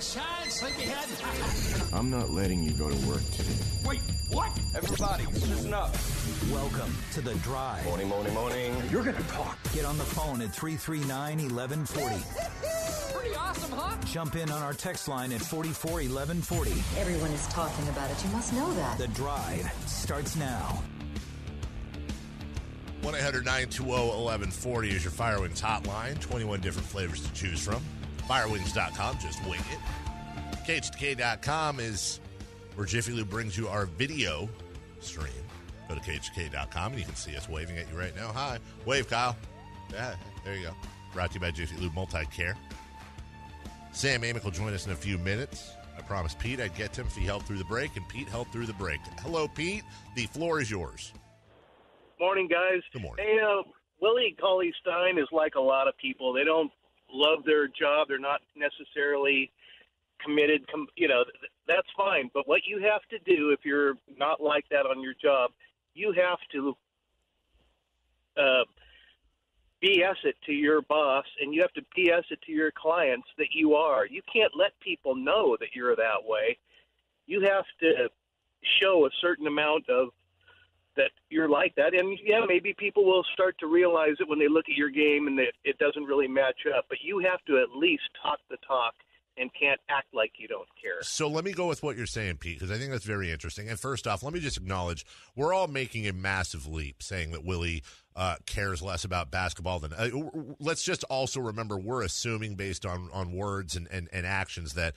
sunshine, sleepyhead. I'm not letting you go to work today. Wait, what? Everybody, listen up. Welcome to The Drive. Morning, morning, morning. You're going to talk. Get on the phone at 339-1140. Pretty awesome, huh? Jump in on our text line at 441140. Everyone is talking about it. You must know that. The Drive starts now. 1-800-920-1140 is your Firewinds hotline. 21 different flavors to choose from. Firewinds.com, just wing it. KHTK.com is where Jiffy Lube brings you our video stream. Go to KHTK.com and you can see us waving at you right now. Hi. Wave, Kyle. Yeah, there you go. Brought to you by Jiffy Lube Multi-Care. Sam Amick will join us in a few minutes. I promised Pete I'd get to him if he held through the break, and Pete held through the break. Hello, Pete. The floor is yours. Morning, guys. Good morning. Hey, Willie Cauley-Stein is like a lot of people. They don't love their job. They're not necessarily committed. That's fine. But what you have to do if you're not like that on your job, you have to BS it to your boss, and you have to BS it to your clients that you are. You can't let people know that you're that way. You have to show a certain amount of that you're like that. And, yeah, maybe people will start to realize it when they look at your game and that it doesn't really match up. But you have to at least talk the talk and can't act like you don't care. So let me go with what you're saying, Pete, because I think that's very interesting. And first off, let me just acknowledge we're all making a massive leap saying that Willie cares less about basketball than let's just also remember we're assuming based on words and actions that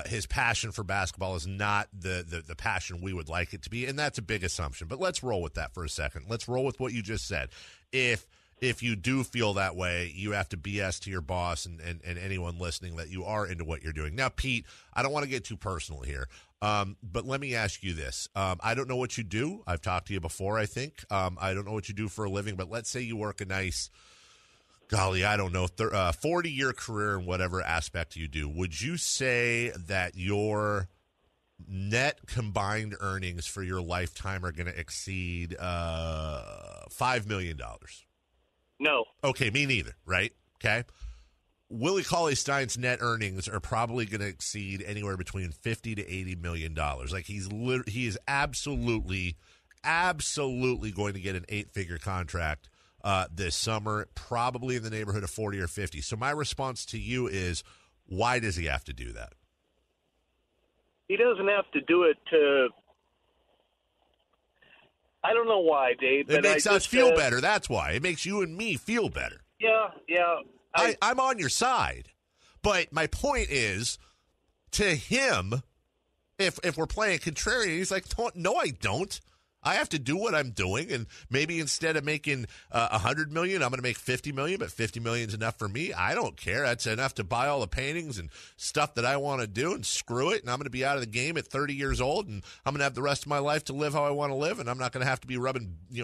his passion for basketball is not the passion we would like it to be, and that's a big assumption. But let's roll with that for a second. Let's roll with what you just said. If you do feel that way, you have to BS to your boss and anyone listening that you are into what you're doing. Now, Pete, I don't want to get too personal here, but let me ask you this. I don't know what you do. I've talked to you before, I think. I don't know what you do for a living, but let's say you work a nice, 40-year career in whatever aspect you do. Would you say that your net combined earnings for your lifetime are going to exceed $5 million? No. Okay, me neither, right? Okay. Willie Cauley-Stein's net earnings are probably going to exceed anywhere between $50 to $80 million. Like he is absolutely going to get an 8-figure contract this summer, probably in the neighborhood of 40 or 50. So my response to you is, why does he have to do that? He doesn't have to do it to. I don't know why, Dave. It makes us feel better. That's why. It makes you and me feel better. Yeah. I'm on your side. But my point is, to him, if we're playing contrarian, he's like, no, I don't. I have to do what I'm doing, and maybe instead of making $100 million, I'm going to make $50 million, but $50 million is enough for me. I don't care. That's enough to buy all the paintings and stuff that I want to do, and screw it. And I'm going to be out of the game at 30 years old, and I'm going to have the rest of my life to live how I want to live, and I'm not going to have to be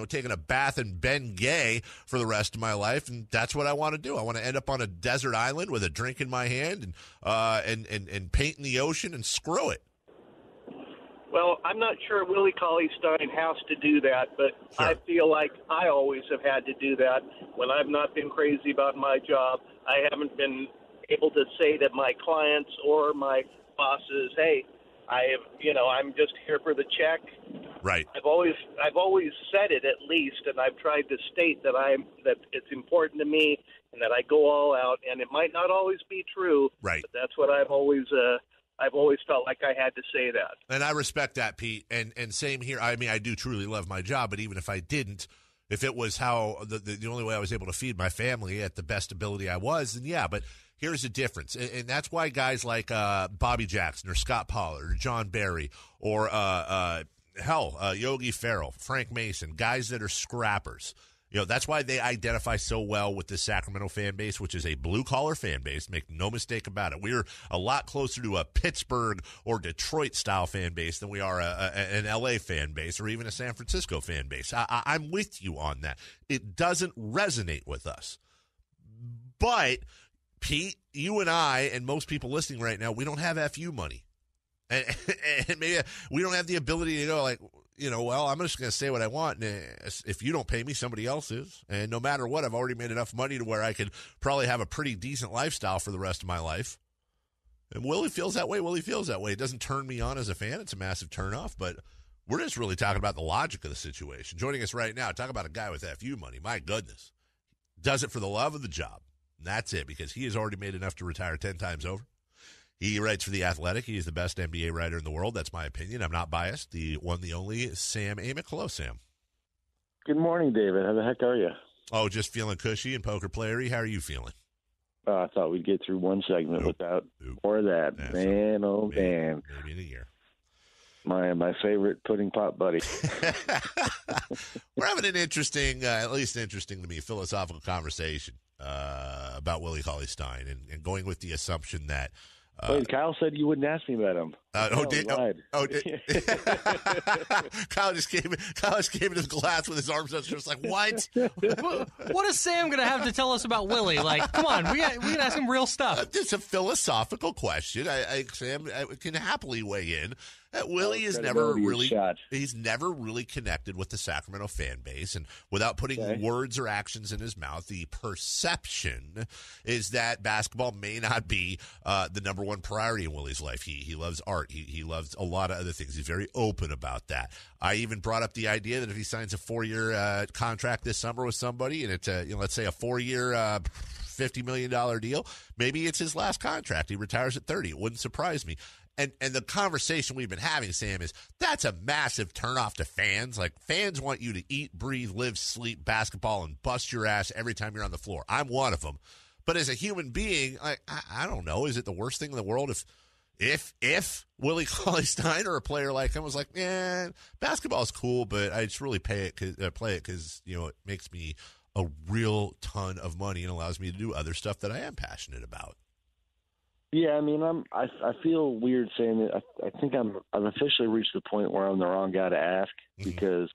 taking a bath in Ben Gay for the rest of my life. And that's what I want to do. I want to end up on a desert island with a drink in my hand and paint in the ocean and screw it. Well, I'm not sure Willie Cauley-Stein has to do that, but sure. I feel like I always have had to do that when I've not been crazy about my job. I haven't been able to say to my clients or my bosses, "Hey, I'm just here for the check." Right. I've always said it at least, and I've tried to state that it's important to me and that I go all out. And it might not always be true, right? But that's what I've always felt like I had to say that. And I respect that, Pete. And same here. I mean, I do truly love my job, but even if I didn't, if it was how the only way I was able to feed my family at the best ability I was, then yeah. But here's the difference. And that's why guys like Bobby Jackson or Scott Pollard or John Barry or Yogi Ferrell, Frank Mason, guys that are scrappers. That's why they identify so well with the Sacramento fan base, which is a blue-collar fan base. Make no mistake about it. We're a lot closer to a Pittsburgh or Detroit-style fan base than we are an L.A. fan base or even a San Francisco fan base. I'm with you on that. It doesn't resonate with us. But, Pete, you and I and most people listening right now, we don't have FU money. And maybe we don't have the ability to go I'm just going to say what I want, and if you don't pay me, somebody else is. And no matter what, I've already made enough money to where I could probably have a pretty decent lifestyle for the rest of my life. And Willie feels that way. It doesn't turn me on as a fan. It's a massive turnoff, but we're just really talking about the logic of the situation. Joining us right now, talk about a guy with FU money. My goodness. Does it for the love of the job. And that's it, because he has already made enough to retire 10 times over. He writes for The Athletic. He is the best NBA writer in the world. That's my opinion. I'm not biased. The one, the only, Sam Amick. Hello, Sam. Good morning, David. How the heck are you? Oh, just feeling cushy and poker playery. How are you feeling? I thought we'd get through one segment without more of that. Yeah, man, oh, maybe, man. Maybe in a year. My favorite pudding pop buddy. We're having an interesting, at least interesting to me, philosophical conversation about Willie Cauley-Stein and going with the assumption that Wait, Kyle said you wouldn't ask me about him. Kyle just came into the glass with his arms up. Just like, what? What is Sam going to have to tell us about Willie? Like, come on, we can ask him real stuff. It's a philosophical question. Sam can happily weigh in. Willie is never really connected with the Sacramento fan base, and without putting words or actions in his mouth, the perception is that basketball may not be the number one priority in Willie's life. He loves art. He loves a lot of other things. He's very open about that. I even brought up the idea that if he signs a 4-year contract this summer with somebody, and it's let's say a 4-year $50 million deal, maybe it's his last contract. He retires at 30. It wouldn't surprise me. And the conversation we've been having, Sam, is that's a massive turnoff to fans. Like, fans want you to eat, breathe, live, sleep basketball and bust your ass every time you're on the floor. I'm one of them. But as a human being, I don't know. Is it the worst thing in the world if Willie Cauley-Stein or a player like him was like, basketball is cool, but I just really play it because it makes me a real ton of money and allows me to do other stuff that I am passionate about. Yeah, I mean, I feel weird saying that. I think I've officially reached the point where I'm the wrong guy to ask, because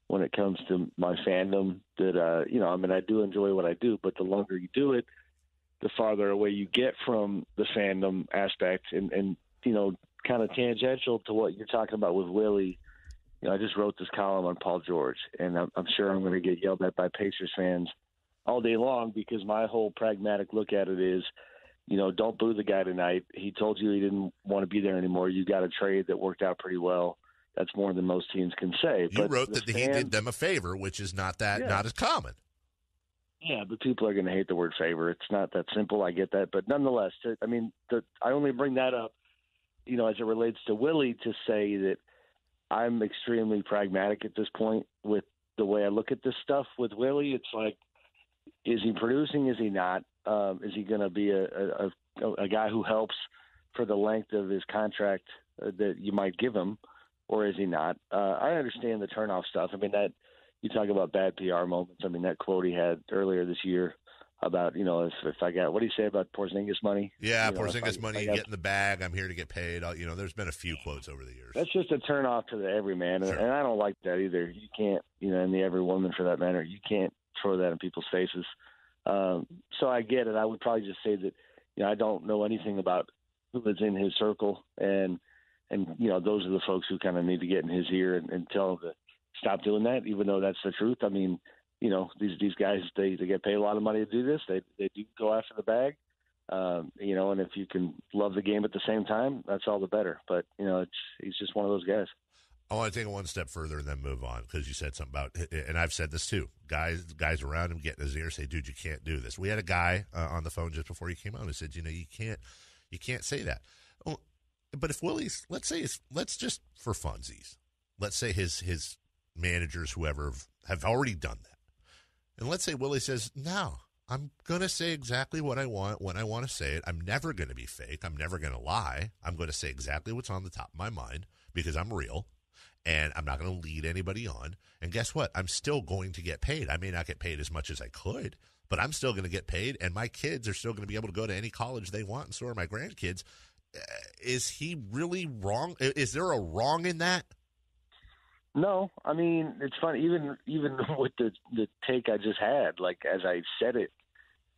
when it comes to my fandom, that I do enjoy what I do, but the longer you do it, the farther away you get from the fandom aspect, and kind of tangential to what you're talking about with Willie. I just wrote this column on Paul George, and I'm sure I'm going to get yelled at by Pacers fans all day long, because my whole pragmatic look at it is, don't boo the guy tonight. He told you he didn't want to be there anymore. You got a trade that worked out pretty well. That's more than most teams can say. You wrote that he did them a favor, which is not as common. Yeah, but people are going to hate the word favor. It's not that simple. I get that. But nonetheless, I only bring that up, as it relates to Willie, to say that I'm extremely pragmatic at this point with the way I look at this stuff with Willie. It's like, is he producing? Is he not? Is he going to be a guy who helps for the length of his contract that you might give him, or is he not? I understand the turnoff stuff. I mean, that you talk about bad PR moments. I mean, that quote he had earlier this year about, if I got, what do you say about Porzingis money? Yeah, Porzingis money, get in the bag, I'm here to get paid. There's been a few quotes over the years. That's just a turnoff to the everyman, sure. And I don't like that either. You can't, and the every woman for that matter, you can't throw that in people's faces. So I get it. I would probably just say that, I don't know anything about who is in his circle, and those are the folks who kind of need to get in his ear and tell him to stop doing that, even though that's the truth. I mean, these guys, they get paid a lot of money to do this. They do go after the bag, and if you can love the game at the same time, that's all the better. But, he's just one of those guys. I want to take it one step further and then move on, because you said something about, and I've said this too, guys around him get in his ear, say, dude, you can't do this. We had a guy on the phone just before he came on who said, you can't say that. Oh, but if Willie's, let's just for funsies, let's say his managers, whoever, have already done that. And let's say Willie says, no, I'm going to say exactly what I want when I want to say it. I'm never going to be fake. I'm never going to lie. I'm going to say exactly what's on the top of my mind, because I'm real. And I'm not going to lead anybody on. And guess what? I'm still going to get paid. I may not get paid as much as I could, but I'm still going to get paid. And my kids are still going to be able to go to any college they want, and so are my grandkids. Is he really wrong? Is there a wrong in that? No. I mean, it's funny. Even with the take I just had, like, as I said it,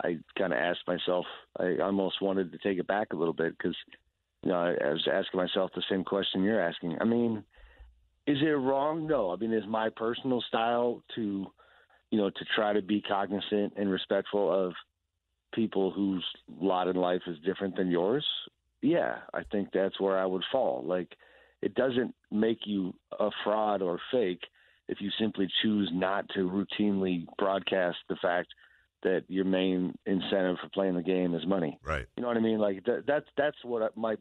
I kind of asked myself, I almost wanted to take it back a little bit, because, I was asking myself the same question you're asking. I mean, is it wrong? No. I mean, is my personal style to try to be cognizant and respectful of people whose lot in life is different than yours? yeah, I think that's where I would fall. Like, it doesn't make you a fraud or fake if you simply choose not to routinely broadcast the fact that your main incentive for playing the game is money. Right. You know what I mean? Like, that's what my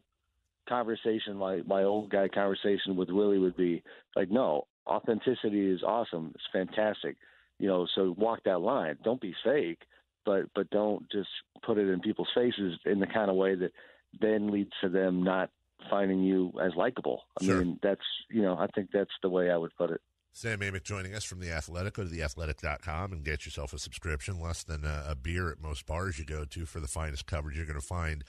conversation, my old guy conversation with Willie would be. Like, no, authenticity is awesome. It's fantastic. You know, so walk that line. Don't be fake, but don't just put it in people's faces in the kind of way that then leads to them not finding you as likable. I mean, that's, I think that's the way I would put it. Sam Amick joining us from The Athletic. Go to theathletic.com and get yourself a subscription. Less than a beer at most bars you go to for the finest coverage you're going to find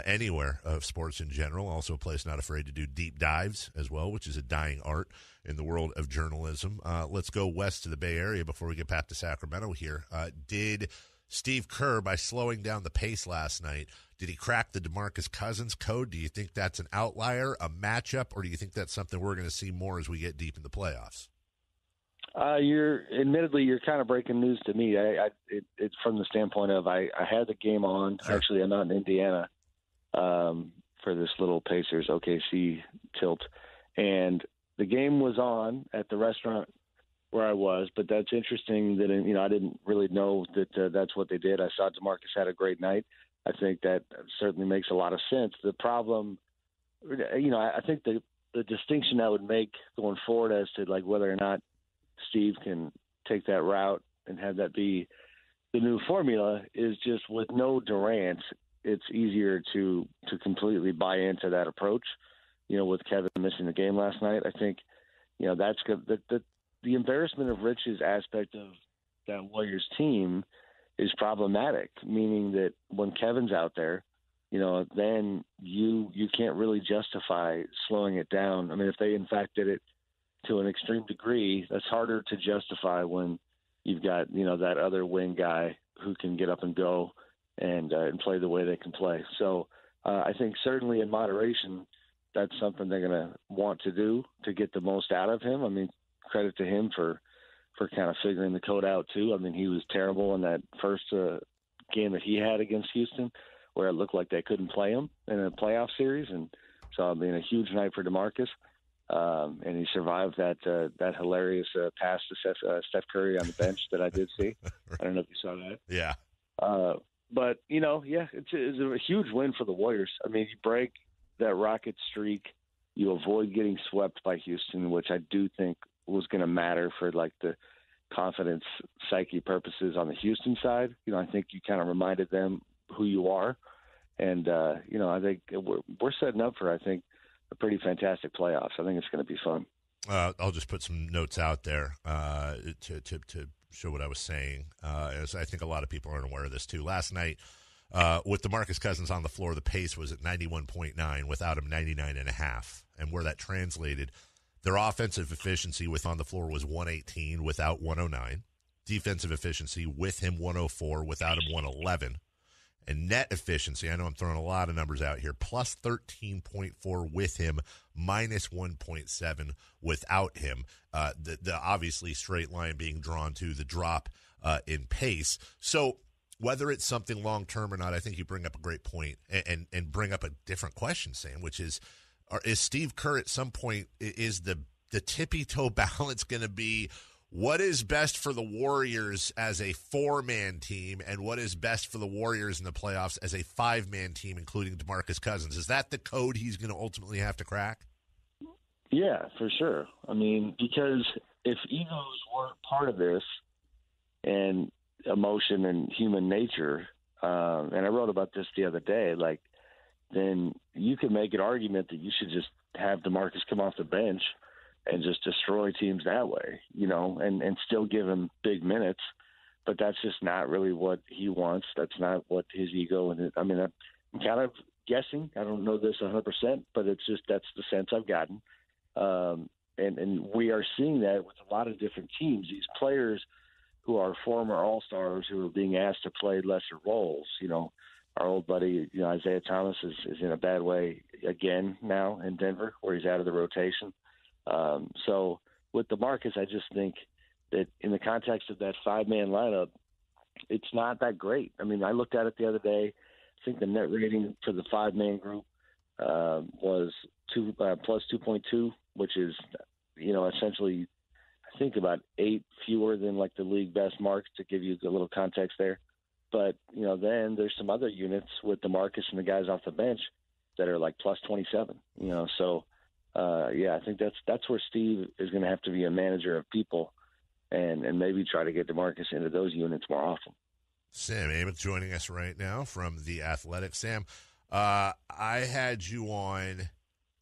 anywhere of sports in general. Also a place not afraid to do deep dives as well, which is a dying art in the world of journalism. Let's go west to the Bay Area before we get back to Sacramento here. Did Steve Kerr, by slowing down the pace last night, did he crack the DeMarcus Cousins code? Do you think that's an outlier, a matchup, or do you think that's something we're going to see more as we get deep in the playoffs? You're kind of breaking news to me. It's from the standpoint of I had the game on. Sure. Actually, I'm out in Indiana for this little Pacers OKC tilt, and the game was on at the restaurant where I was. But that's interesting that I didn't really know that that's what they did. I saw DeMarcus had a great night. I think that certainly makes a lot of sense. The problem, I think the distinction I would make going forward as to like whether or not Steve can take that route and have that be the new formula is just with no Durant, it's easier to completely buy into that approach. With Kevin missing the game last night, I think, that's good. The embarrassment of riches aspect of that Warriors team is problematic, meaning that when Kevin's out there, then you can't really justify slowing it down. I mean, if they in fact did it to an extreme degree, that's harder to justify when you've got, that other wing guy who can get up and go and play the way they can play. So I think certainly in moderation, that's something they're going to want to do to get the most out of him. I mean, credit to him for kind of figuring the code out too. I mean, he was terrible in that first game that he had against Houston where it looked like they couldn't play him in a playoff series. And so, I mean, a huge night for DeMarcus. And he survived that hilarious pass to Steph Curry on the bench that I did see. I don't know if you saw that. Yeah. But, it's a huge win for the Warriors. I mean, you break that Rocket streak, you avoid getting swept by Houston, which I do think was going to matter for like the confidence psyche purposes on the Houston side. I think you kind of reminded them who you are. And, I think we're setting up for, I think, a pretty fantastic playoffs. I think it's going to be fun. I'll just put some notes out there to show what I was saying, as I think a lot of people aren't aware of this too. Last night, with DeMarcus Cousins on the floor, the pace was at 91.9. Without him, 99.5. And where that translated, their offensive efficiency with on the floor was 118, without 109. Defensive efficiency with him 104, without him 111. And net efficiency, I know I'm throwing a lot of numbers out here, plus 13.4 with him, minus 1.7 without him. The obviously straight line being drawn to the drop in pace. So whether it's something long-term or not, I think you bring up a great point and bring up a different question, Sam, which is Steve Kerr at some point, is the tippy-toe balance going to be what is best for the Warriors as a four-man team and what is best for the Warriors in the playoffs as a five-man team, including DeMarcus Cousins? Is that the code he's going to ultimately have to crack? Yeah, for sure. I mean, because if egos weren't part of this and emotion and human nature, and I wrote about this the other day, like, then you could make an argument that you should just have DeMarcus come off the bench and just destroy teams that way, and still give him big minutes. But that's just not really what he wants. That's not what his ego and I'm kind of guessing. I don't know this 100%, but it's just that's the sense I've gotten. And we are seeing that with a lot of different teams. These players who are former All-Stars who are being asked to play lesser roles. Our old buddy, Isaiah Thomas is in a bad way again now in Denver, where he's out of the rotation. So with DeMarcus, I just think that in the context of that five-man lineup, it's not that great. I mean, I looked at it the other day. I think the net rating for the five-man group was plus 2.2, which is, essentially, I think about 8 fewer than like the league best marks, to give you a little context there. But, then there's some other units with DeMarcus and the guys off the bench that are like plus 27, So, I think that's where Steve is going to have to be a manager of people and maybe try to get DeMarcus into those units more often. Sam Amick joining us right now from The Athletic. Sam, I had you on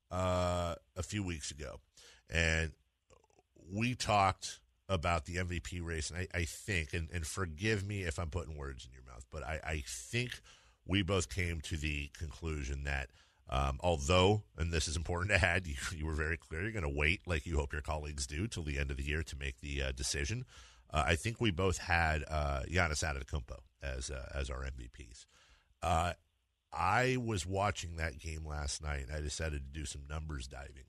a few weeks ago, and we talked about the MVP race, and I think, and forgive me if I'm putting words in your mouth, but I think we both came to the conclusion that although, and this is important to add, you were very clear, you're going to wait, like you hope your colleagues do, till the end of the year to make the decision. I think we both had Giannis Antetokounmpo as our MVPs. I was watching that game last night, and I decided to do some numbers diving.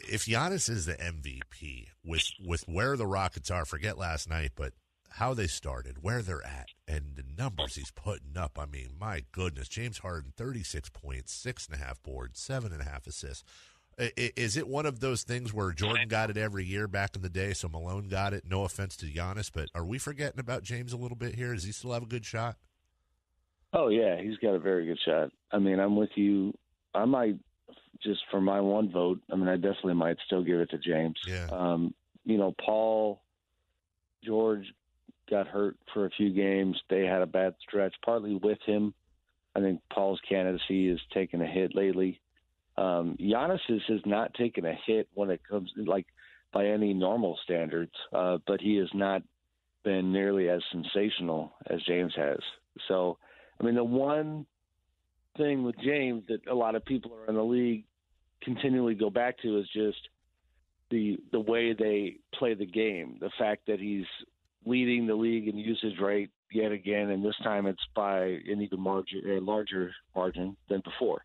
If Giannis is the MVP, with where the Rockets are, forget last night, but how they started, where they're at, and the numbers he's putting up, I mean, my goodness. James Harden, 36 points, 6.5 boards, 7.5 assists. Is it one of those things where Jordan got it every year back in the day, so Malone got it? No offense to Giannis, but are we forgetting about James a little bit here? Does he still have a good shot? Oh, yeah, he's got a very good shot. I mean, I'm with you. I might, just for my one vote, I definitely might still give it to James. Yeah. Paul, George got hurt for a few games. They had a bad stretch, partly with him. I think Paul's candidacy has taken a hit lately. Giannis has not taken a hit when it comes like by any normal standards, but he has not been nearly as sensational as James has. So, the one thing with James that a lot of people in the league continually go back to is just the way they play the game. The fact that he's leading the league in usage rate yet again, and this time it's by an even larger margin than before.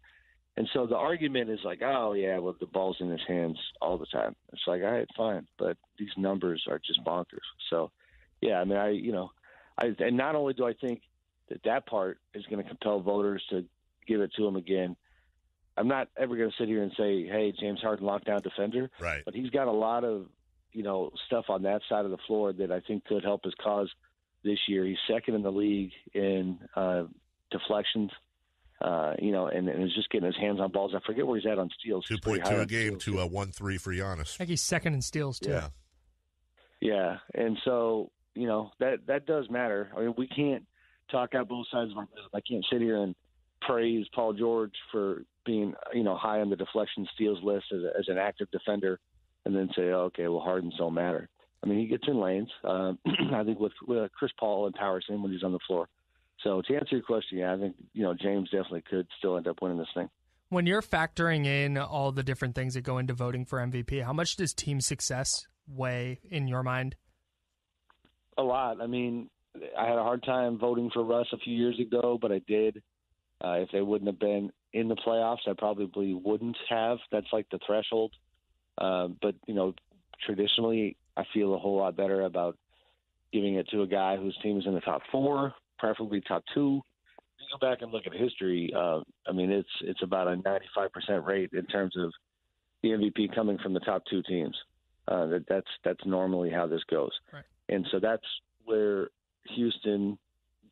And so the argument is like, oh, yeah, well, the ball's in his hands all the time. It's like, all right, fine, but these numbers are just bonkers. So, yeah, and not only do I think that part is going to compel voters to give it to him again, I'm not ever going to sit here and say, hey, James Harden lockdown defender. Right. But he's got a lot of, stuff on that side of the floor that I think could help his cause this year. He's second in the league in deflections, and is just getting his hands on balls. I forget where he's at on steals. 2.2 a game to 1.3 for Giannis. I think he's second in steals, too. Yeah. Yeah, and so, that does matter. We can't talk out both sides of our mouth. I can't sit here and praise Paul George for being, high on the deflection steals list as an active defender and then say, oh, okay, well, Hardens don't matter. He gets in lanes. I think with Chris Paul empowers him when he's on the floor. So to answer your question, yeah, I think, James definitely could still end up winning this thing. When you're factoring in all the different things that go into voting for MVP, how much does team success weigh in your mind? A lot. I had a hard time voting for Russ a few years ago, but I did. If they wouldn't have been in the playoffs, I probably wouldn't have. That's like the threshold. But, traditionally, I feel a whole lot better about giving it to a guy whose team is in the top 4, preferably top 2. If you go back and look at history, it's about a 95% rate in terms of the MVP coming from the top 2 teams. That's normally how this goes. Right. And so that's where Houston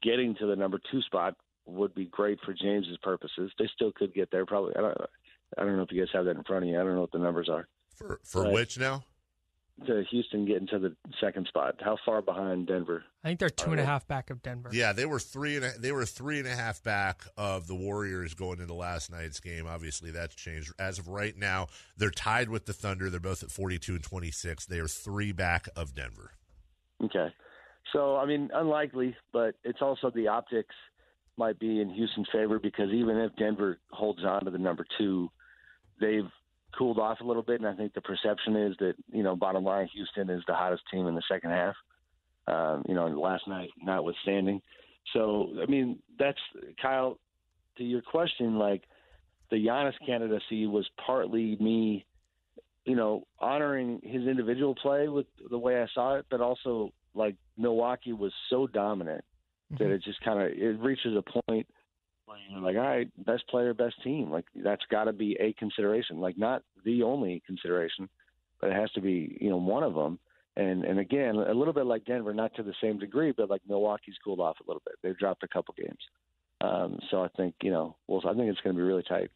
getting to the number 2 spot would be great for James's purposes. They still could get there. Probably. I don't know if you guys have that in front of you. I don't know what the numbers are. For which now? To Houston getting to the 2nd spot. How far behind Denver? I think they're 2.5 back of Denver. Yeah, they were 3.5 back of the Warriors going into last night's game. Obviously, that's changed. As of right now, they're tied with the Thunder. They're both at 42 and 26. They are 3 back of Denver. Okay. So, unlikely, but it's also the optics might be in Houston's favor because even if Denver holds on to the number 2, they've cooled off a little bit, and I think the perception is that, bottom line, Houston is the hottest team in the second half, last night notwithstanding. So, that's, Kyle, to your question, like, the Giannis candidacy was partly me, honoring his individual play with the way I saw it, but also, like, Milwaukee was so dominant that it just it reaches a point where you're like, all right, best player, best team. Like, that's got to be a consideration. Like, not the only consideration, but it has to be, one of them. And again, a little bit like Denver, not to the same degree, but like Milwaukee's cooled off a little bit. They've dropped a couple games. So I think, I think it's going to be really tight.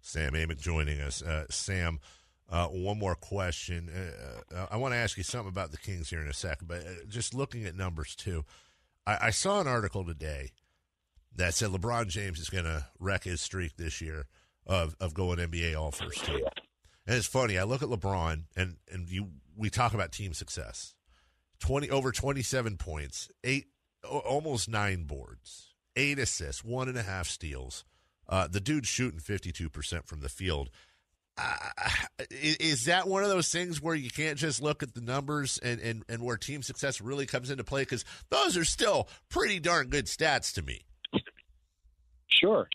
Sam Amick joining us. Sam, one more question. I want to ask you something about the Kings here in a second, but just looking at numbers too. I saw an article today that said LeBron James is going to wreck his streak this year of going NBA All-First team. And it's funny. I look at LeBron, and we talk about team success. Over 27 points, almost 9 boards, 8 assists, 1.5 steals. The dude's shooting 52% from the field. Is that one of those things where you can't just look at the numbers and where team success really comes into play? Because those are still pretty darn good stats to me. Sure.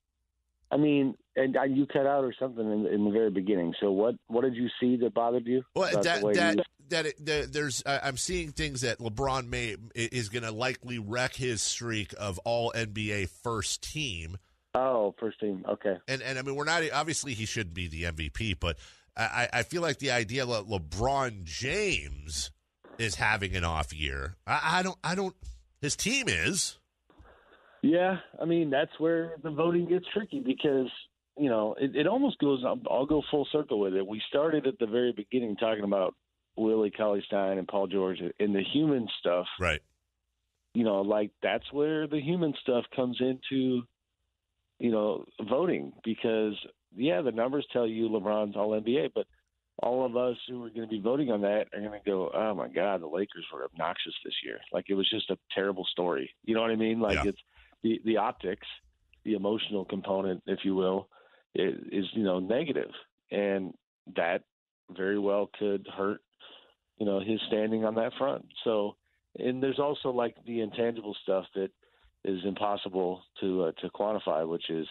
I mean, and you cut out or something in the very beginning. So what did you see that bothered you? Well, I'm seeing things that LeBron is going to likely wreck his streak of all NBA first team. Oh, first team. Okay. And I mean, we're not, obviously he should be the MVP, but I feel like the idea that LeBron James is having an off year. I don't, his team is. Yeah. I mean, that's where the voting gets tricky because, it almost goes, I'll go full circle with it. We started at the very beginning talking about Willie Cauley-Stein and Paul George and the human stuff. Right. Like that's where the human stuff comes into, voting because, the numbers tell you LeBron's all-NBA, but all of us who are going to be voting on that are going to go, oh, my God, the Lakers were obnoxious this year. Like, it was just a terrible story. You know what I mean? Like, It's the optics, the emotional component, if you will, is negative. And that very well could hurt, his standing on that front. So, and there's also, like, the intangible stuff that is impossible to quantify, which is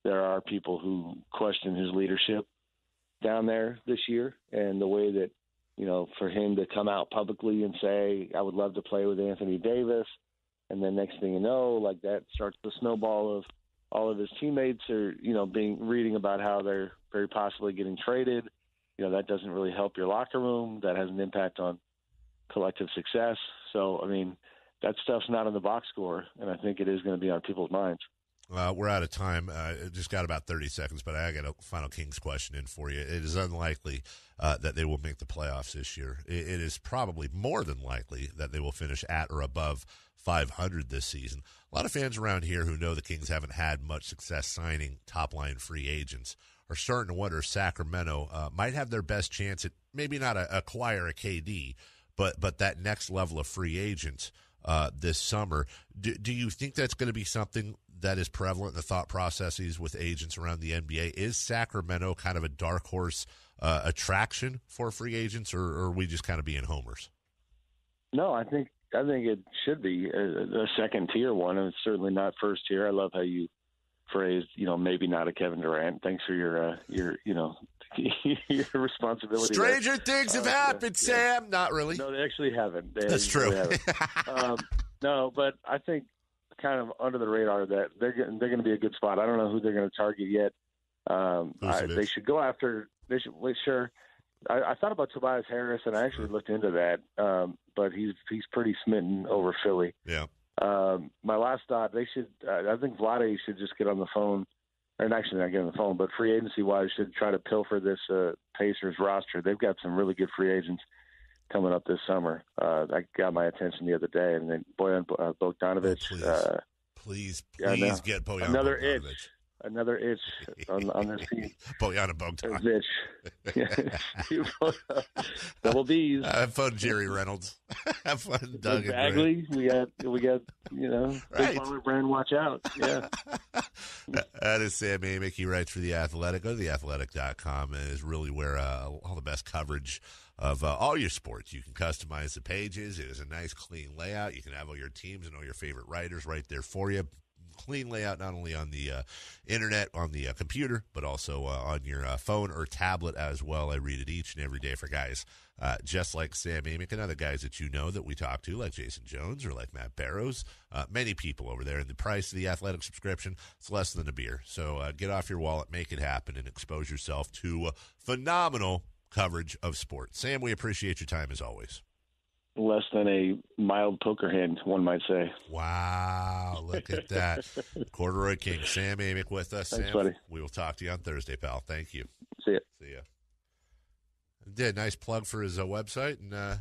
there are people who question his leadership down there this year and the way that, for him to come out publicly and say, I would love to play with Anthony Davis. And then next thing you know, like that starts the snowball of all of his teammates are, reading about how they're very possibly getting traded. That doesn't really help your locker room. That has an impact on collective success. So, I mean, that stuff's not on the box score, and I think it is going to be on people's minds. We're out of time. Just got about 30 seconds, but I got a final Kings question in for you. It is unlikely that they will make the playoffs this year. It is probably more than likely that they will finish at or above 500 this season. A lot of fans around here who know the Kings haven't had much success signing top-line free agents are starting to wonder if Sacramento might have their best chance at maybe not acquire a KD, but that next level of free agents this summer. Do you think that's going to be something that is prevalent in the thought processes with agents around the NBA? Is Sacramento kind of a dark horse attraction for free agents, or are we just kind of being homers? No, I think it should be a second tier one, and it's certainly not first tier. I love how you phrased, maybe not a Kevin Durant. Thanks for your your responsibility. Stranger things have happened, Sam. Not really. No, they actually haven't. That's true. No, but I think kind of under the radar that they're going to be a good spot. I don't know who they're going to target yet. They should go after. They should. Sure. I thought about Tobias Harris, and I actually looked into that. But he's pretty smitten over Philly. Yeah. My last thought, they should. I think Vlade should just get on the phone, or actually not get on the phone, but free agency wise should try to pilfer this Pacers roster. They've got some really good free agents coming up this summer. That got my attention the other day, and then Bojan Bogdanovic. Please get Bojan Bogdanovic. Another itch on this team. Bojan Bogdanovic. Double B's. Have fun, Jerry Reynolds. Have fun, Doug. Bagley. We got right. Big brand. Watch out. Yeah. That is Sam Amick. He writes for The Athletic. Go to theathletic.com, and is really where all the best coverage of all your sports. You can customize the pages. It is a nice, clean layout. You can have all your teams and all your favorite writers right there for you. clean layout, not only on the internet, on the computer, but also on your phone or tablet as well. I read it each and every day for guys just like Sam Amick and other guys that you know that we talk to, like Jason Jones or like Matt Barrows. Many people over there. And the price of the Athletic subscription, it's less than a beer. So get off your wallet, make it happen, and expose yourself to phenomenal coverage of sports. Sam, we appreciate your time as always. Less than a mild poker hand, one might say. Wow, look at that. Corduroy King, Sam Amick with us. Thanks, Sam, buddy. we will talk to you on Thursday, pal. Thank you. See ya. See ya. Did nice plug for his website, and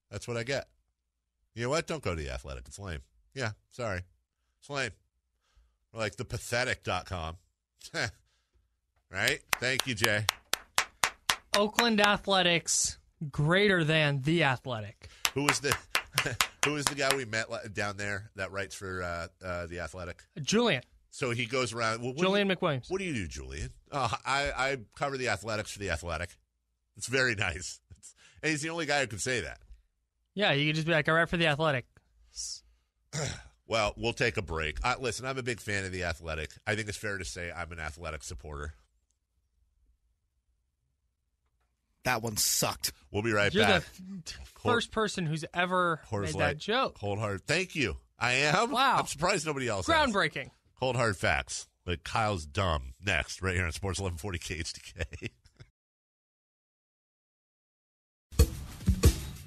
that's what I get. You know what? Don't go to The Athletic. It's lame. Yeah, sorry. It's lame. Or like thepathetic.com. Right? Thank you, Jay. Oakland Athletics greater than The Athletic. Who was the guy we met down there that writes for The Athletic? Julian. So he goes around. Well, Julian McWilliams. What do you do, Julian? I cover The Athletics for The Athletic. It's very nice. And he's the only guy who can say that. Yeah, you could just be like, I write for The Athletic. Well, we'll take a break. Listen, I'm a big fan of The Athletic. I think it's fair to say I'm an Athletic supporter. That one sucked. We'll be right You're back. the first person who's ever made that joke. Cold hard. Thank you. I am. Wow. I'm surprised nobody else has. Groundbreaking. Cold hard facts. Like Kyle's dumb. Next, right here on Sports 1140 KHTK.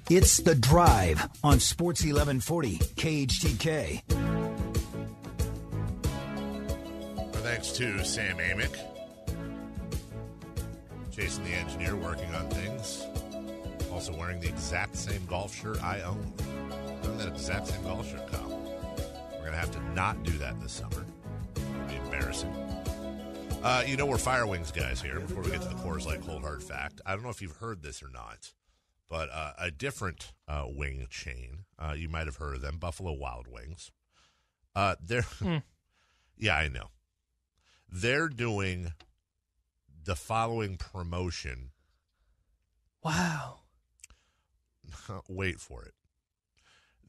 It's The Drive on Sports 1140 KHTK. Thanks to Sam Amick. Jason the engineer working on things. Also wearing the exact same golf shirt I own. Wearing that exact same golf shirt, Kyle. We're going to have to not do that this summer. It'll be embarrassing. We're Fire Wings guys here. Before we get to the Coors Light Cold Hard Fact, I don't know if you've heard this or not, but a different wing chain, you might have heard of them, Buffalo Wild Wings. Yeah, I know. They're doing the following promotion. Wow. Wait for it.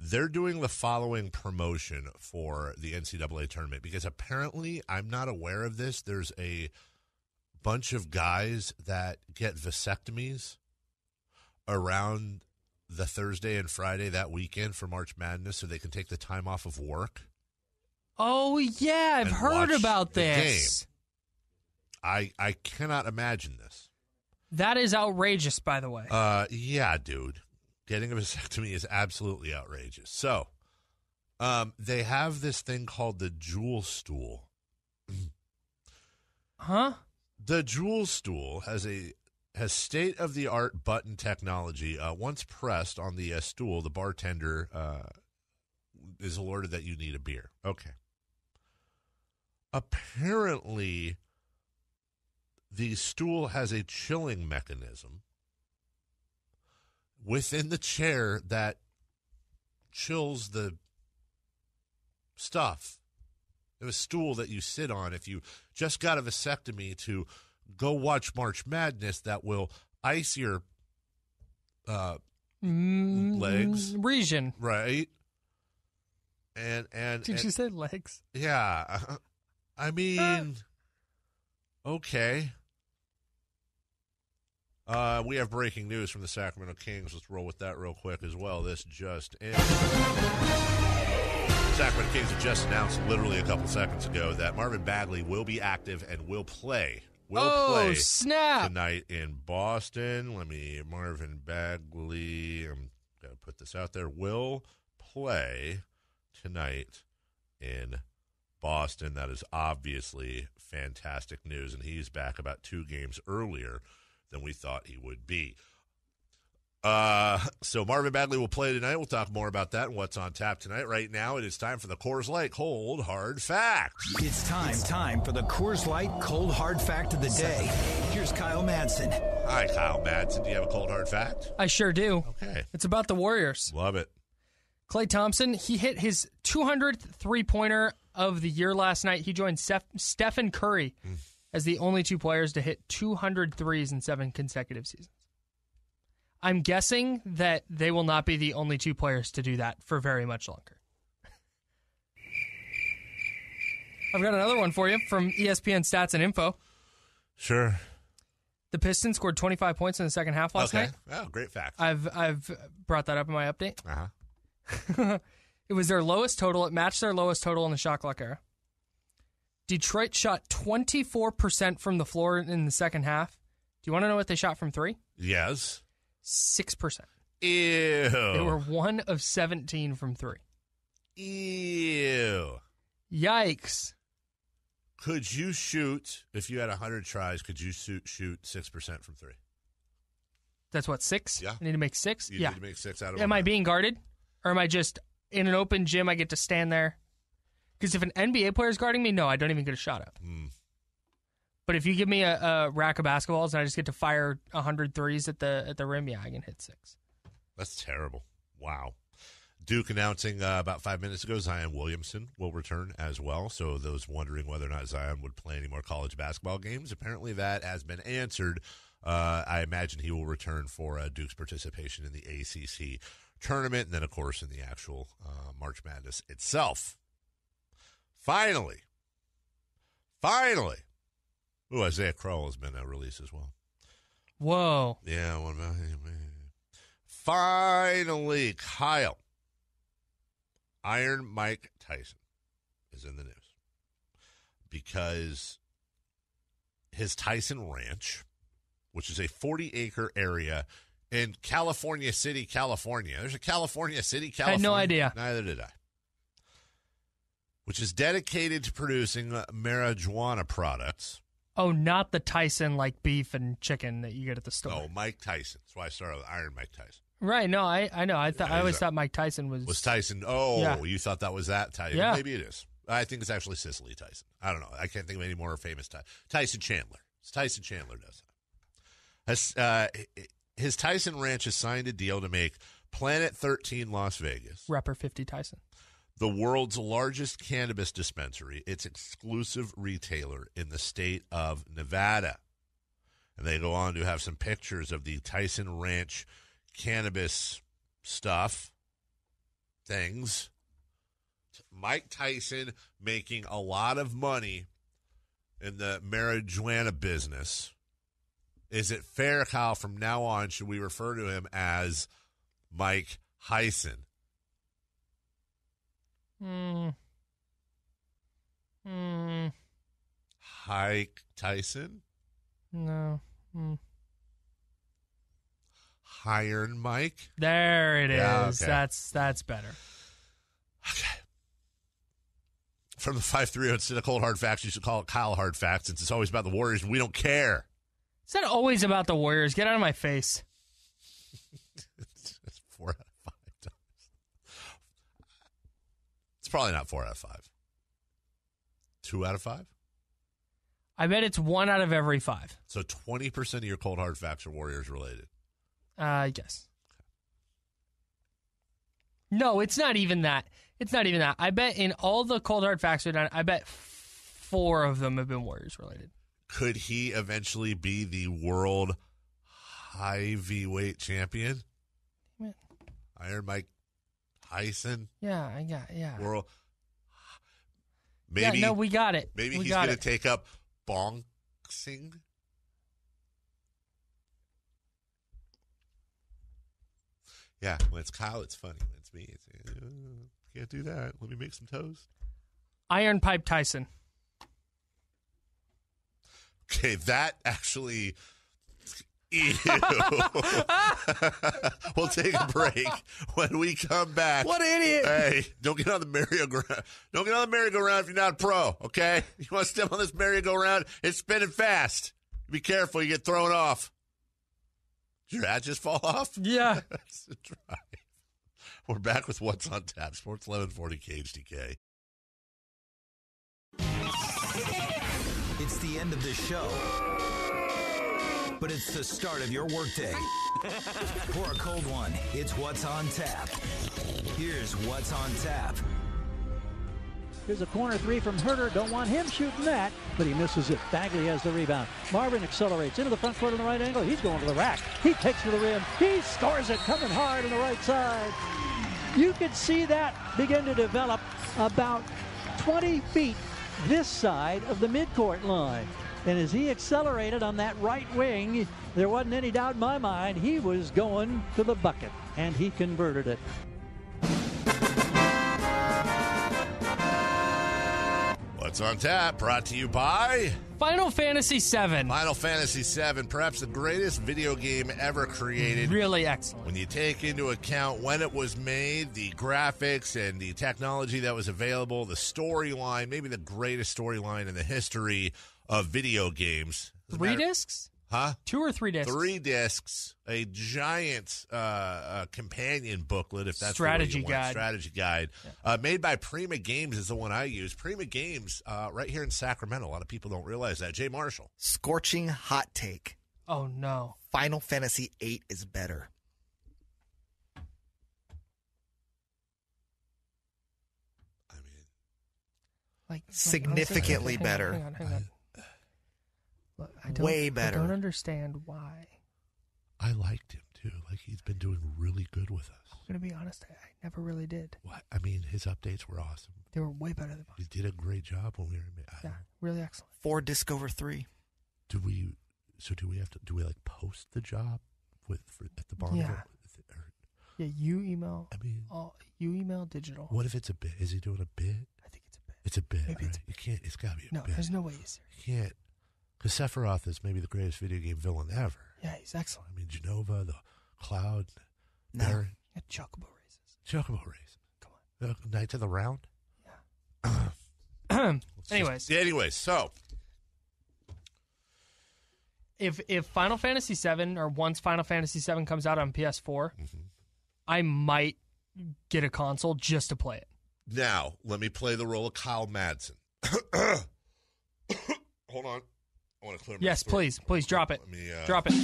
They're doing the following promotion for the NCAA tournament because apparently, I'm not aware of this, there's a bunch of guys that get vasectomies around the Thursday and Friday that weekend for March Madness so they can take the time off of work. Oh, yeah, I've heard about this. I cannot imagine this. That is outrageous, by the way. Yeah, dude. Getting a vasectomy is absolutely outrageous. So, they have this thing called the Jewel Stool. Huh? The Jewel Stool has state-of-the-art button technology. Once pressed on the stool, the bartender is alerted that you need a beer. Okay. Apparently, the stool has a chilling mechanism within the chair that chills the stuff. There's a stool that you sit on if you just got a vasectomy to go watch March Madness that will ice your legs. Region. Right. And Did you say legs? Yeah. I mean, okay. We have breaking news from the Sacramento Kings. Let's roll with that real quick as well. This just in. Sacramento Kings have just announced literally a couple seconds ago that Marvin Bagley will be active and will play. Snap. Tonight in Boston. Marvin Bagley, I'm going to put this out there, will play tonight in Boston. That is obviously fantastic news, and he's back about 2 games earlier than we thought he would be. So Marvin Bagley will play tonight. We'll talk more about that and what's on tap tonight. Right now, it is time for the Coors Light Cold Hard Fact. It's time for the Coors Light Cold Hard Fact of the day. Here's Kyle Madsen. Hi, Kyle Madsen. Do you have a cold hard fact? I sure do. Okay. It's about the Warriors. Love it. Klay Thompson, he hit his 200th three-pointer of the year last night. He joined Stephen Curry as the only 2 players to hit 200 threes in 7 consecutive seasons. I'm guessing that they will not be the only 2 players to do that for very much longer. I've got another one for you from ESPN Stats and Info. Sure. The Pistons scored 25 points in the second half last night. Oh, great fact. I've brought that up in my update. Uh-huh. It was their lowest total. It matched their lowest total in the shot clock era. Detroit shot 24% from the floor in the second half. Do you want to know what they shot from three? Yes. 6%. Ew. They were 1 of 17 from three. Ew. Yikes. Could you shoot, if you had 100 tries, could you shoot 6% from three? That's what, 6? Yeah. I need to make 6? You need to make 6 out of Am 100. I being guarded? Or am I just in an open gym, I get to stand there? Because if an NBA player is guarding me, no, I don't even get a shot up. But if you give me a rack of basketballs and I just get to fire 100 threes at the rim, yeah, I can hit 6. That's terrible. Wow. Duke announcing about 5 minutes ago, Zion Williamson will return as well. So those wondering whether or not Zion would play any more college basketball games, apparently that has been answered. I imagine he will return for Duke's participation in the ACC tournament and then, of course, in the actual March Madness itself. Finally. Ooh, Isaiah Crowell has been released as well. Whoa. Yeah. Finally, Kyle. Iron Mike Tyson is in the news because his Tyson Ranch, which is a 40-acre area in California City, California. There's a California City, California. I had no idea. Neither did I. Which is dedicated to producing marijuana products. Oh, not the Tyson like beef and chicken that you get at the store. Oh, Mike Tyson. That's why I started with Iron Mike Tyson. Right. No, I know. I always thought Mike Tyson was Tyson. Oh, yeah. You thought that was that Tyson. Yeah. Maybe it is. I think it's actually Cicely Tyson. I don't know. I can't think of any more famous Tyson Chandler. Tyson Chandler does that. His Tyson Ranch has signed a deal to make Planet 13 Las Vegas, Rapper 50 Tyson, the world's largest cannabis dispensary, its exclusive retailer in the state of Nevada. And they go on to have some pictures of the Tyson Ranch cannabis things. Mike Tyson making a lot of money in the marijuana business. Is it fair, Kyle, from now on, should we refer to him as Mike Hyson? Hike Tyson? No. Iron Mike? There it is. Yeah, okay. That's better. Okay. From the 5-3, instead of cold hard facts, you should call it Kyle hard facts, since it's always about the Warriors and we don't care. It's not always about the Warriors. Get out of my face. It's 4 out of 5 times. It's probably not 4 out of 5. 2 out of 5? I bet it's 1 out of every 5. So 20% of your cold hard facts are Warriors related. Yes. No, it's not even that. It's not even that. I bet in all the cold hard facts are done, I bet 4 of them have been Warriors related. Could he eventually be the world heavyweight champion? Yeah. Iron Mike Tyson? Yeah. World. Maybe. Yeah, no, we got it. Maybe he's going to take up boxing. Yeah, when it's Kyle, it's funny. When it's me, it's can't do that. Let me make some toast. Iron Pipe Tyson. Okay, that actually. Ew. We'll take a break. When we come back. What an idiot. Hey, don't get on the merry-go-round. Don't get on the merry-go-round if you're not a pro, okay? You want to step on this merry-go-round? It's spinning fast. Be careful, you get thrown off. Did your hat just fall off? Yeah. That's a drive. We're back with What's on Tap. Sports 1140 KHTK. It's the end of the show, but it's the start of your workday. Pour a cold one. It's What's on Tap. Here's What's on Tap. Here's a corner three from Herter. Don't want him shooting that, but he misses it. Bagley has the rebound. Marvin accelerates into the front court on the right angle. He's going to the rack. He takes to the rim. He scores it, coming hard on the right side. You could see that begin to develop about 20 feet this side of the midcourt line. And as he accelerated on that right wing, there wasn't any doubt in my mind he was going to the bucket, and he converted it. What's on Tap, brought to you by Final Fantasy VII. Final Fantasy VII, perhaps the greatest video game ever created. Really excellent. When you take into account when it was made, the graphics and the technology that was available, the storyline, maybe the greatest storyline in the history of video games. 3 discs? Huh? 2 or 3 discs? 3 discs, a giant companion booklet, if that's strategy the way you want. guide. Strategy guide. Yeah. Made by Prima Games is the one I use. Prima Games, right here in Sacramento. A lot of people don't realize that. Jay Marshall. Scorching hot take. Oh, no. Final Fantasy VIII is better. I mean, like significantly better. Hang on. Look, way better. I don't understand why. I liked him, too. Like, he's been doing really good with us. I'm going to be honest, I never really did. What? I mean, his updates were awesome. They were way better than mine. He did a great job when we were in really excellent. 4 disc over 3. Do we like post the job at the bottom? Yeah. Yeah, you email. I mean, you email digital. What if it's a bit? Is he doing a bit? I think it's a bit. It's a bit. Maybe right? it's a bit. You can't. It's got to be a bit. No, there's no way he's serious. You can't. Because Sephiroth is maybe the greatest video game villain ever. Yeah, he's excellent. I mean, Genova, the Cloud, no. Baron. Yeah, Chocobo races. Chocobo races. Come on. Knights of the Round? Yeah. Anyways, so. If Final Fantasy VII, or once Final Fantasy VII comes out on PS4, I might get a console just to play it. Now, let me play the role of Kyle Madsen. Hold on. I want to clear my Yes, throat. please drop it. Let me, drop it.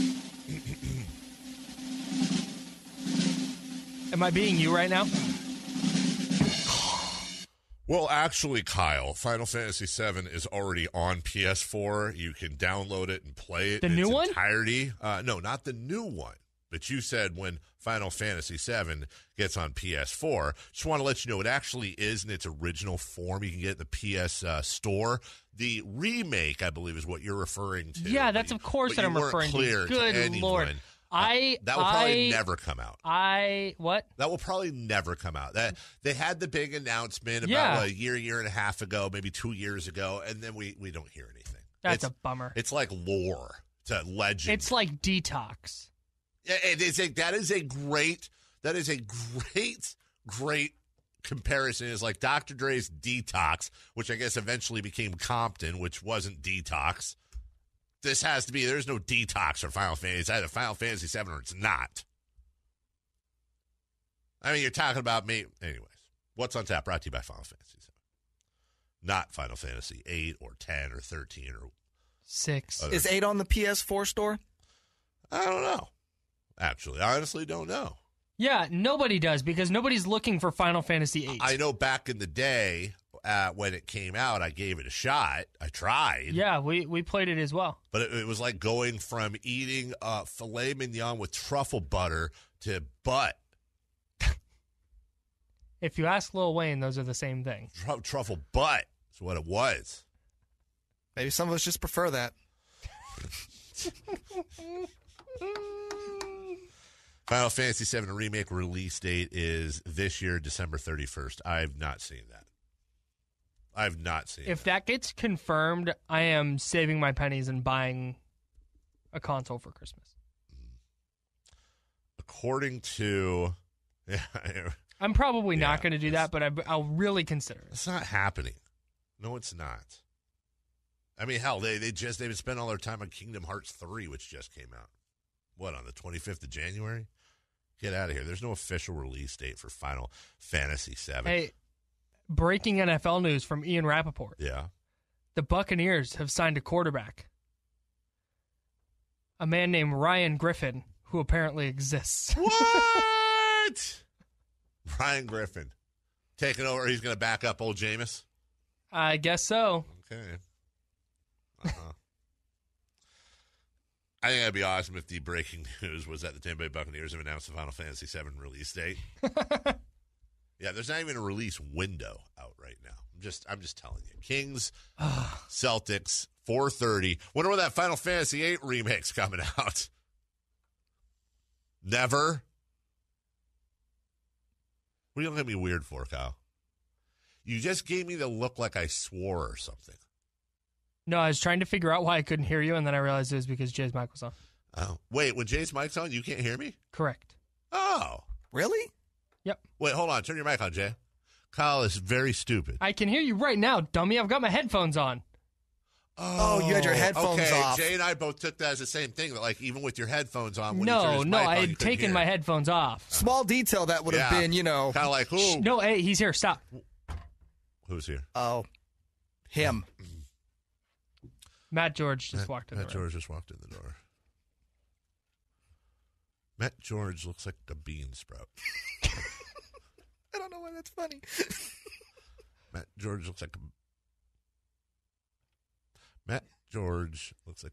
Am I being you right now? Well, actually, Kyle, Final Fantasy VII is already on PS4. You can download it and play it The in new its one? entirety. No, not the new one. But you said when Final Fantasy VII gets on PS4. Just want to let you know it actually is in its original form. You can get it in the PS Store. The remake, I believe, is what you're referring to. Yeah, that's of course that I'm referring to. Good Lord. That will probably never come out. What? That will probably never come out. That they had the big announcement about a year and a half ago, maybe 2 years ago, and then we don't hear anything. That's a bummer. It's like lore. It's a legend. It's like Detox. That is a great comparison. It's like Dr. Dre's Detox, which I guess eventually became Compton, which wasn't Detox. This has to be, there's no Detox for Final Fantasy. It's either Final Fantasy VII or it's not. I mean, you're talking about me. Anyways, What's on Tap brought to you by Final Fantasy VII. Not Final Fantasy 8 or 10 or 13 or 6. Is 8 on the PS4 store? I don't know. Actually, I honestly don't know. Yeah, nobody does because nobody's looking for Final Fantasy 8. I know back in the day when it came out, I gave it a shot. I tried. Yeah, we played it as well. But it was like going from eating filet mignon with truffle butter to butt. If you ask Lil Wayne, those are the same thing. Truffle butt is what it was. Maybe some of us just prefer that. Final Fantasy VII Remake release date is this year, December 31st. I have not seen that. If that gets confirmed, I am saving my pennies and buying a console for Christmas. According to... I'm probably not going to do that, but I'll really consider it. It's not happening. No, it's not. I mean, hell, they've been spending all their time on Kingdom Hearts 3, which just came out. What, on the 25th of January? Get out of here. There's no official release date for Final Fantasy VII. Hey, breaking NFL news from Ian Rappaport. Yeah. The Buccaneers have signed a quarterback. A man named Ryan Griffin, who apparently exists. What? Ryan Griffin. Taking over. He's going to back up old Jameis? I guess so. Okay. I think that'd be awesome if the breaking news was that the Tampa Bay Buccaneers have announced the Final Fantasy VII release date. Yeah, there's not even a release window out right right now. I'm just telling you. Kings, Celtics, 4:30. Wonder when that Final Fantasy VIII remake's coming out. Never. What are you looking at me weird for, Kyle? You just gave me the look like I swore or something. No, I was trying to figure out why I couldn't hear you, and then I realized it was because Jay's mic was on. Oh. Wait, when Jay's mic's on, you can't hear me? Correct. Oh. Really? Yep. Wait, hold on. Turn your mic on, Jay. Kyle is very stupid. I can hear you right now, dummy. I've got my headphones on. Oh, you had your headphones off. Jay and I both took that as the same thing, that like even with your headphones on, when No, you turn his mic I on, had taken my headphones off. Small detail that would have been, kind of like who? No, hey, he's here. Stop. Who's here? Oh, him. Matt George just walked in the Matt George just walked in the door. Matt George looks like a bean sprout. I don't know why that's funny. Matt George looks like Matt George looks like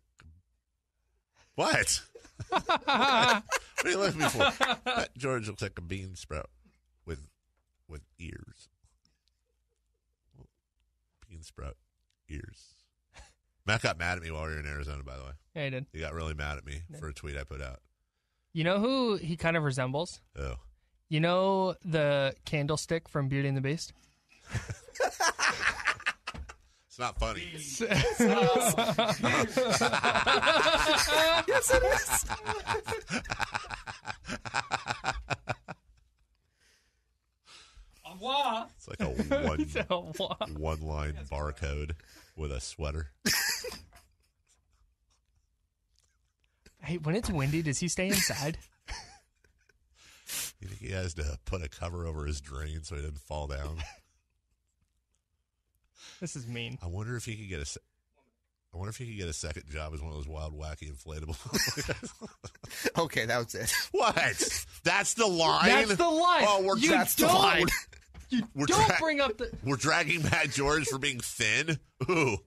what? What are you looking at me for? Matt George looks like a bean sprout with ears. Bean sprout ears. Matt got mad at me while we were in Arizona, by the way. Yeah, he did. He got really mad at me for a tweet I put out. You know who he kind of resembles? Oh. You know the candlestick from Beauty and the Beast? It's not funny. Yes, it is. It's like a one-line barcode with a sweater. Hey, when it's windy, does he stay inside? You think he has to put a cover over his drain so he doesn't fall down? This is mean. I wonder if he could get a second job as one of those wild, wacky inflatable. Okay, that was it. What? That's the line? That's the line. Oh, That's the line. Don't bring up the... We're dragging Matt George for being thin? Ooh.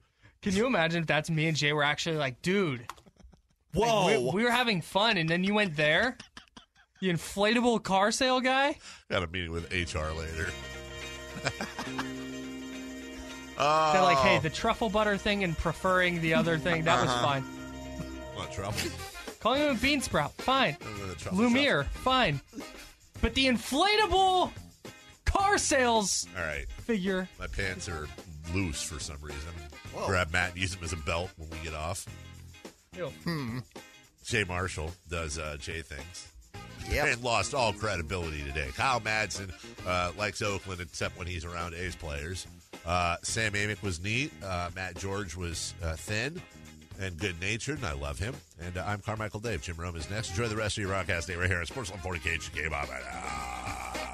Can you imagine if that's me and Jay were actually like, dude. Whoa. Like, we were having fun, and then you went there? The inflatable car sale guy? Got a meeting with HR later. They're like, hey, the truffle butter thing and preferring the other thing, that was fine. What, truffle? Calling him a bean sprout, fine. Lumiere, Truffle. fine. But the inflatable car sales All right. figure. My pants are loose for some reason. Grab Matt and use them as a belt when we get off. Ew. Jay Marshall does Jay things. Yep. And lost all credibility today. Kyle Madsen likes Oakland except when he's around A's players. Sam Amick was neat. Matt George was thin and good-natured, and I love him. And I'm Carmichael Dave. Jim Rome is next. Enjoy the rest of your broadcast day right here on Sports 140 KHK. Bye-bye.